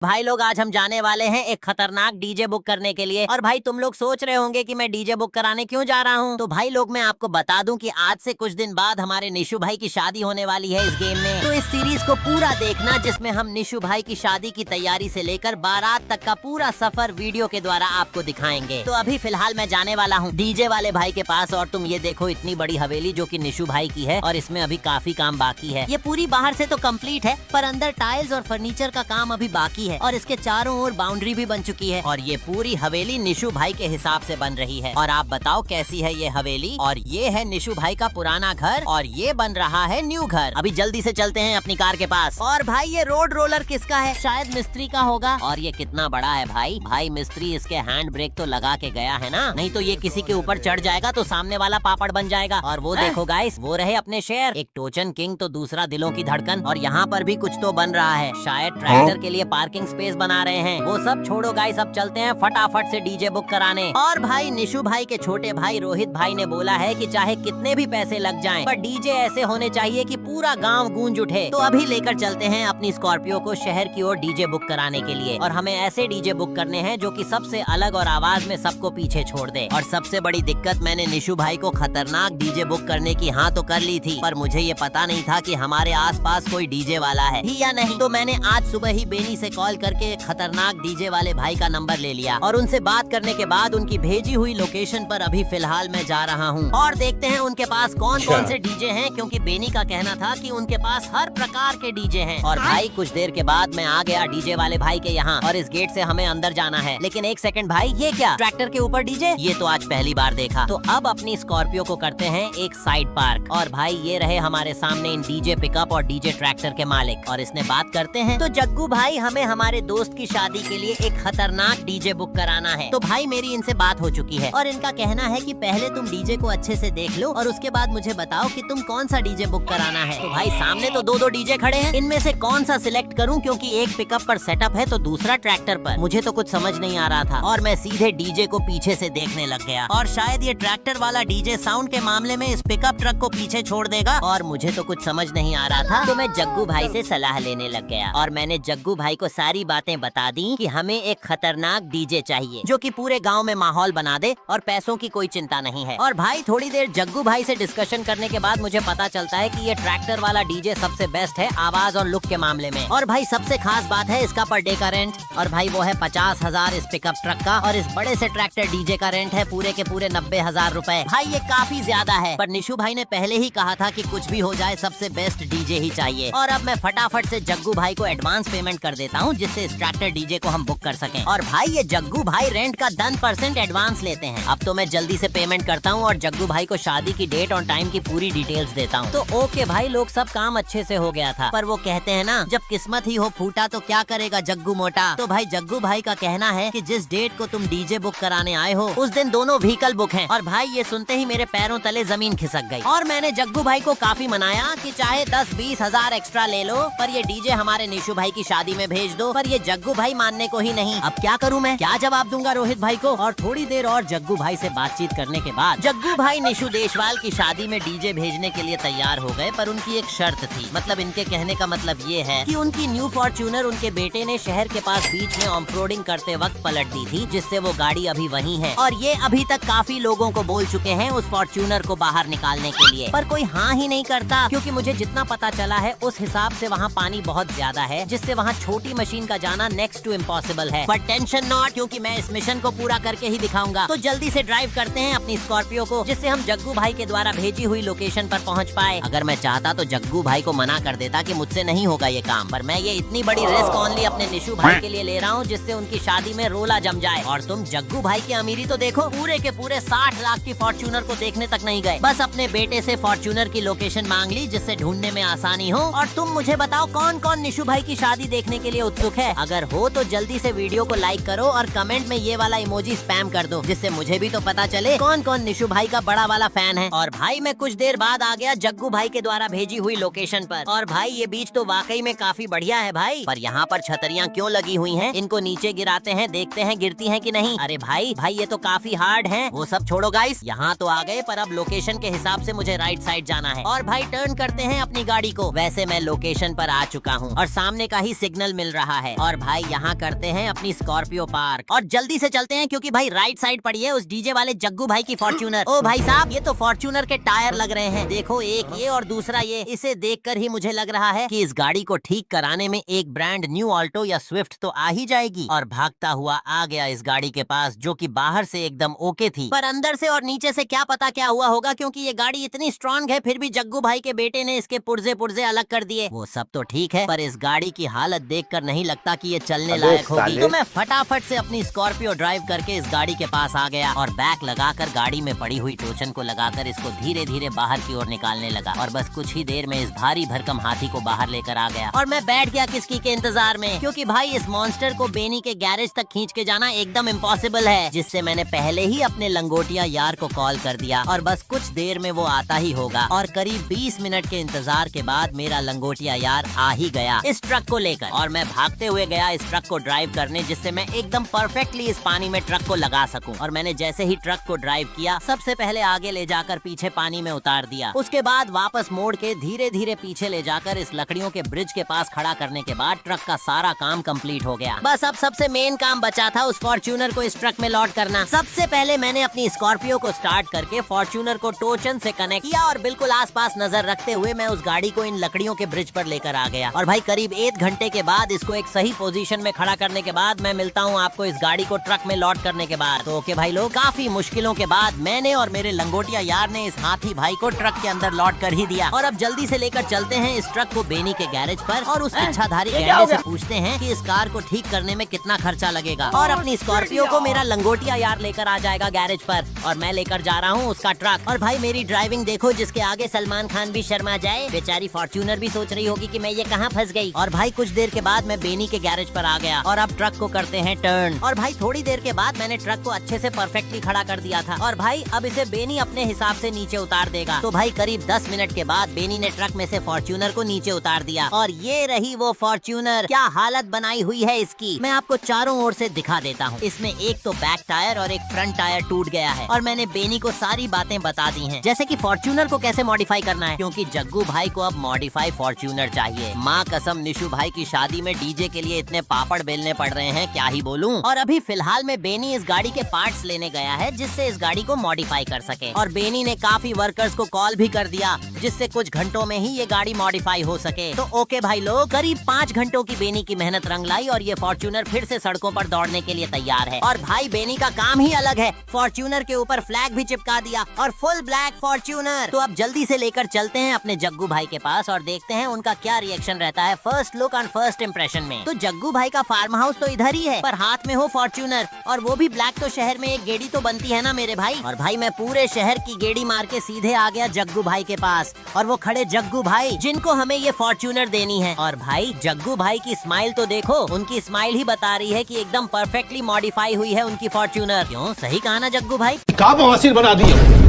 भाई लोग आज हम जाने वाले हैं एक खतरनाक डीजे बुक करने के लिए। और भाई तुम लोग सोच रहे होंगे कि मैं डीजे बुक कराने क्यों जा रहा हूँ। तो भाई लोग मैं आपको बता दूं कि आज से कुछ दिन बाद हमारे निशु भाई की शादी होने वाली है इस गेम में। तो इस सीरीज को पूरा देखना जिसमें हम निशु भाई की शादी की तैयारी से लेकर बारात तक का पूरा सफर वीडियो के द्वारा आपको दिखाएंगे। तो अभी फिलहाल मैं जाने वाला हूँ डीजे वाले भाई के पास। और तुम ये देखो इतनी बड़ी हवेली जो की निशु भाई की है और इसमें अभी काफी काम बाकी है। ये पूरी बाहर से तो कम्प्लीट है पर अंदर टाइल्स और फर्नीचर का काम अभी बाकी है और इसके चारों ओर बाउंड्री भी बन चुकी है। और ये पूरी हवेली निशु भाई के हिसाब से बन रही है। और आप बताओ कैसी है ये हवेली। और ये है निशु भाई का पुराना घर और ये बन रहा है न्यू घर। अभी जल्दी से चलते हैं अपनी कार के पास। और भाई ये रोड रोलर किसका है? शायद मिस्त्री का होगा। और ये कितना बड़ा है भाई। भाई मिस्त्री इसके हैंड ब्रेक तो लगा के गया है ना, नहीं तो ये किसी के ऊपर चढ़ जाएगा तो सामने वाला पापड़ बन जाएगा। और वो देखो गाइस, वो रहे अपने शेर, एक टोचन किंग तो दूसरा दिलों की धड़कन। और यहाँ पर भी कुछ तो बन रहा है, शायद ट्रैक्टर के लिए पार्किंग स्पेस बना रहे हैं। वो सब छोड़ो गाइस, अब चलते हैं फटाफट से डीजे बुक कराने। और भाई निशु भाई के छोटे भाई रोहित भाई ने बोला है कि चाहे कितने भी पैसे लग जाएं, पर डीजे ऐसे होने चाहिए कि पूरा गांव गूंज उठे। तो अभी लेकर चलते हैं अपनी स्कॉर्पियो को शहर की ओर डीजे बुक कराने के लिए। और हमें ऐसे डीजे बुक करने हैं जो कि सबसे अलग और आवाज में सबको पीछे छोड़ दे। और सबसे बड़ी दिक्कत, मैंने निशु भाई को खतरनाक डीजे बुक करने की हाँ तो कर ली थी, पर मुझे ये पता नहीं था कि हमारे आसपास कोई डीजे वाला है ही या नहीं। तो मैंने आज सुबह ही बेनी से कॉल करके खतरनाक डीजे वाले भाई का नंबर ले लिया और उनसे बात करने के बाद उनकी भेजी हुई लोकेशन पर अभी फिलहाल मैं जा रहा हूँ। और देखते हैं उनके पास कौन कौन से डीजे हैं, क्योंकि बेनी का कहना था कि उनके पास हर प्रकार के डीजे हैं। और भाई कुछ देर के बाद मैं आ गया डीजे वाले भाई के यहाँ और इस गेट से हमें अंदर जाना है। लेकिन एक सेकंड भाई, ये क्या ट्रैक्टर के ऊपर डीजे? ये तो आज पहली बार देखा। तो अब अपनी स्कॉर्पियो को करते हैं एक साइड पार्क। और भाई ये रहे हमारे सामने इन डीजे पिकअप और डीजे ट्रैक्टर के मालिक। और इसने बात करते हैं। तो जग्गू भाई, हमें हमारे दोस्त की शादी के लिए एक खतरनाक डीजे बुक कराना है। तो भाई मेरी इनसे बात हो चुकी है और इनका कहना है कि पहले तुम डीजे को अच्छे से देख लो और उसके बाद मुझे बताओ कि तुम कौन सा डीजे बुक कराना है। तो भाई सामने तो दो डीजे खड़े हैं, इनमें से कौन सा सिलेक्ट करूं, क्योंकि एक पिकअप पर सेटअप है तो दूसरा ट्रैक्टर पर। मुझे तो कुछ समझ नहीं आ रहा था और मैं सीधे डीजे को पीछे से देखने लग गया। और शायद ये ट्रैक्टर वाला डीजे साउंड के मामले में इस पिकअप ट्रक को पीछे छोड़ देगा और मुझे तो कुछ समझ नहीं आ रहा था। तो मैं जग्गू भाई से सलाह लेने लग गया और मैंने जग्गू भाई को सारी बातें बता दी कि हमें एक खतरनाक डीजे चाहिए जो कि पूरे गांव में माहौल बना दे और पैसों की कोई चिंता नहीं है। और भाई थोड़ी देर जग्गू भाई से डिस्कशन करने के बाद मुझे पता चलता है कि ये ट्रैक्टर वाला डीजे सबसे बेस्ट है आवाज और लुक के मामले में। और भाई सबसे खास बात है इसका पर डे का रेंट, और भाई वो है 50,000 इस पिकअप ट्रक का। और इस बड़े से ट्रैक्टर डीजे का रेंट है पूरे के पूरे 90,000 रुपए। भाई ये काफी ज्यादा है, पर निशु भाई ने पहले ही कहा था कि कुछ भी हो जाए सबसे बेस्ट डीजे ही चाहिए। और अब मैं फटाफट से जग्गू भाई को एडवांस पेमेंट कर देता हूँ जिससे इस ट्रैक्टर डीजे को हम बुक कर सकें। और भाई ये जग्गू भाई रेंट का 10% एडवांस लेते हैं। अब तो मैं जल्दी से पेमेंट करता हूँ और जग्गू भाई को शादी की डेट और टाइम की पूरी डिटेल्स देता हूँ। तो ओके भाई लोग, सब काम अच्छे से हो गया था, पर वो कहते हैं ना, जब किस्मत ही हो फूटा तो क्या करेगा जग्गू मोटा। तो भाई जग्गू भाई का कहना है कि जिस डेट को तुम डीजे बुक कराने आए हो उस दिन दोनों व्हीकल बुक हैं। और भाई ये सुनते ही मेरे पैरों तले जमीन खिसक गई और मैंने जग्गू भाई को काफी मनाया कि चाहे 10-20 हजार एक्स्ट्रा ले लो, पर ये डीजे हमारे निशु भाई की शादी में भेज दो। पर ये जग्गू भाई मानने को ही नहीं। अब क्या करूं मैं, क्या जवाब दूंगा रोहित भाई को। और थोड़ी देर और जग्गू भाई से बातचीत करने के बाद जग्गू भाई निशु देशवाल की शादी में डीजे भेजने के लिए तैयार हो गए। पर उनकी एक शर्त थी, मतलब इनके कहने का मतलब ये है कि उनकी न्यू फॉर्च्यूनर उनके बेटे ने शहर के पास बीच में ऑफ रोडिंग करते वक्त पलट दी थी, जिससे वो गाड़ी अभी वहीं है। और ये अभी तक काफी लोगों को बोल चुके हैं उस फॉर्च्यूनर को बाहर निकालने के लिए, पर कोई हाँ ही नहीं करता। क्योंकि मुझे जितना पता चला है उस हिसाब से वहाँ पानी बहुत ज्यादा है, जिससे वहाँ छोटी मशीन का जाना नेक्स्ट टू इम्पॉसिबल है। पर टेंशन नॉट, क्योंकि मैं इस मिशन को पूरा करके ही दिखाऊंगा। तो जल्दी से ड्राइव करते हैं अपनी स्कॉर्पियो को, जिससे हम जग्गू भाई के द्वारा भेजी हुई लोकेशन पर पहुंच पाए। अगर मैं चाहता तो जग्गू भाई को मना कर देता कि मुझसे नहीं होगा ये काम, पर मैं ये इतनी बड़ी रिस्क ओनली अपने निशु भाई के लिए ले रहा हूँ जिससे उनकी शादी में रोला जम जाए। और तुम जग्गू भाई की अमीरी तो देखो, पूरे के पूरे 60 लाख की फॉर्च्यूनर को देखने तक नहीं गए, बस अपने बेटे से फॉर्च्यूनर की लोकेशन मांग ली जिससे ढूंढने में आसानी हो। और तुम मुझे बताओ कौन कौन निशु भाई की शादी देखने के लिए उत्सुक है। अगर हो तो जल्दी से वीडियो को लाइक करो और कमेंट में ये वाला इमोजी स्पैम कर दो, जिससे मुझे भी तो पता चले कौन कौन निशु भाई का बड़ा वाला फैन है। और भाई मैं कुछ देर बाद आ गया जग्गू भाई के द्वारा भेजी हुई लोकेशन पर। और भाई ये बीच तो वाकई में काफी बढ़िया है भाई, पर यहाँ पर छतरियाँ क्यों लगी हुई हैं? इनको नीचे गिराते हैं, देखते हैं गिरती हैं कि नहीं। अरे भाई ये तो काफी हार्ड हैं। वो सब छोड़ो गाइस, यहाँ तो आ गए, पर अब लोकेशन के हिसाब से मुझे राइट साइड जाना है। और भाई टर्न करते हैं अपनी गाड़ी को। वैसे मैं लोकेशन पर आ चुका हूँ और सामने का ही सिग्नल मिल रहा रहा है। और भाई यहाँ करते हैं अपनी स्कॉर्पियो पार्क और जल्दी से चलते हैं, क्योंकि भाई राइट साइड पड़ी है उस डीजे वाले जग्गू भाई की फॉर्च्यूनर। ओ भाई साहब, ये तो फॉर्च्यूनर के टायर लग रहे हैं, देखो एक ये और दूसरा ये। इसे देखकर ही मुझे लग रहा है कि इस गाड़ी को ठीक कराने में एक ब्रांड न्यू ऑल्टो या स्विफ्ट तो आ ही जाएगी। और भागता हुआ आ गया इस गाड़ी के पास, जो कि बाहर से एकदम ओके थी, पर अंदर से और नीचे से क्या पता क्या हुआ होगा, क्योंकि ये गाड़ी इतनी स्ट्रांग है फिर भी जग्गू भाई के बेटे ने इसके पुर्जे पुर्जे अलग कर दिए। वो सब तो ठीक है, पर इस गाड़ी की हालत देखकर नहीं लगता कि ये चलने लायक होगी। तो मैं फटाफट से अपनी स्कॉर्पियो ड्राइव करके इस गाड़ी के पास आ गया और बैक लगाकर गाड़ी में पड़ी हुई टोचन को लगाकर इसको धीरे धीरे बाहर की ओर निकालने लगा। और बस कुछ ही देर में इस भारी भरकम हाथी को बाहर लेकर आ गया और मैं बैठ गया किसकी के इंतजार में, क्योंकि भाई इस मॉन्स्टर को बेनी के गैरेज तक खींच के जाना एकदम इम्पॉसिबल है, जिससे मैंने पहले ही अपने लंगोटिया यार को कॉल कर दिया और बस कुछ देर में वो आता ही होगा। और करीब 20 मिनट के इंतजार के बाद मेरा लंगोटिया यार आ ही गया इस ट्रक को लेकर, और मैं भागते हुए गया इस ट्रक को ड्राइव करने, जिससे मैं एकदम परफेक्टली इस पानी में ट्रक को लगा सकूं। और मैंने जैसे ही ट्रक को ड्राइव किया, सबसे पहले आगे ले जाकर पीछे पानी में उतार दिया, उसके बाद वापस मोड़ के धीरे धीरे पीछे ले जाकर इस लकड़ियों के ब्रिज के पास खड़ा करने के बाद ट्रक का सारा काम कंप्लीट हो गया। बस अब सबसे मेन काम बचा था उस फॉर्च्यूनर को इस ट्रक में लोड करना। सबसे पहले मैंने अपनी स्कॉर्पियो को स्टार्ट करके फॉर्च्यूनर को टोचन से कनेक्ट किया और बिल्कुल आसपास नजर रखते हुए मैं उस गाड़ी को इन लकड़ियों के ब्रिज पर लेकर आ गया। और भाई करीब 1 घंटे के बाद इसको एक सही पोजीशन में खड़ा करने के बाद मैं मिलता हूँ आपको इस गाड़ी को ट्रक में लोड करने के बाद। तो ओके भाई लोग, काफी मुश्किलों के बाद मैंने और मेरे लंगोटिया यार ने इस हाथी भाई को ट्रक के अंदर लोड कर ही दिया। और अब जल्दी से लेकर चलते हैं इस ट्रक को बेनी के गैरेज पर और उस इच्छाधारी गैंडे से पूछते हैं कि इस कार को ठीक करने में कितना खर्चा लगेगा। और अपनी स्कॉर्पियो को मेरा लंगोटिया यार लेकर आ जाएगा गैरेज पर और मैं लेकर जा रहा हूँ उसका ट्रक। और भाई मेरी ड्राइविंग देखो, जिसके आगे सलमान खान भी शर्मा जाए, बेचारी फॉर्च्यूनर भी सोच रही होगी कि मैं ये कहाँ फंस गई। और भाई कुछ देर के बाद मैं बेनी के गैरेज पर आ गया और अब ट्रक को करते हैं टर्न। और भाई थोड़ी देर के बाद मैंने ट्रक को अच्छे से परफेक्टली खड़ा कर दिया था और भाई अब इसे बेनी अपने हिसाब से नीचे उतार देगा। तो भाई करीब 10 मिनट के बाद बेनी ने ट्रक में से फॉर्च्यूनर को नीचे उतार दिया और ये रही वो फॉर्च्यूनर। क्या हालत बनाई हुई है इसकी, मैं आपको चारों ओर से दिखा देता हूँ। इसमें एक तो बैक टायर और एक फ्रंट टायर टूट गया है और मैंने बेनी को सारी बातें बता दी हैं, जैसे कि फॉर्च्यूनर को कैसे मॉडिफाई करना है, क्योंकि जग्गू भाई को अब मॉडिफाई फॉर्च्यूनर चाहिए। माँ कसम, निशु भाई की शादी में डीजे के लिए इतने पापड़ बेलने पड़ रहे हैं, क्या ही बोलूं। और अभी फिलहाल में बेनी इस गाड़ी के पार्ट्स लेने गया है, जिससे इस गाड़ी को मॉडिफाई कर सके। और बेनी ने काफी वर्कर्स को कॉल भी कर दिया, जिससे कुछ घंटों में ही ये गाड़ी मॉडिफाई हो सके। तो ओके भाई लोग, करीब 5 घंटों की बेनी की मेहनत रंग लाई और ये फॉर्च्यूनर फिर से सड़कों पर दौड़ने के लिए तैयार है। और भाई बेनी का काम ही अलग है, फॉर्च्यूनर के ऊपर फ्लैग भी चिपका दिया और फुल ब्लैक फॉर्च्यूनर। तो अब जल्दी से लेकर चलते हैं अपने जग्गू भाई के पास और देखते हैं उनका क्या रिएक्शन रहता है फर्स्ट लुक और फर्स्ट इंप्रेशन में। तो जग्गू भाई का फार्म हाउस तो इधर ही है, पर हाथ में हो फॉर्च्यूनर और वो भी ब्लैक। तो शहर में एक गेड़ी तो बनती है ना मेरे भाई। और भाई मैं पूरे शहर की गेड़ी मार के सीधे आ गया जग्गू भाई के पास और वो खड़े जग्गू भाई, जिनको हमें ये फॉर्च्यूनर देनी है। और भाई जग्गू भाई की स्माइल तो देखो, उनकी स्माइल ही बता रही है कि एकदम परफेक्टली मॉडिफाई हुई है उनकी फॉर्च्यूनर। क्यों, सही कहा ना जग्गू भाई? क्या बवासीर बना दिए।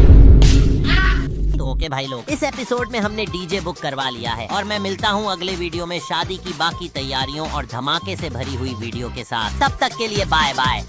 तो ओके भाई लोग, इस एपिसोड में हमने डीजे बुक करवा लिया है और मैं मिलता हूँ अगले वीडियो में शादी की बाकी तैयारियों और धमाके से भरी हुई वीडियो के साथ। तब तक के लिए बाय बाय।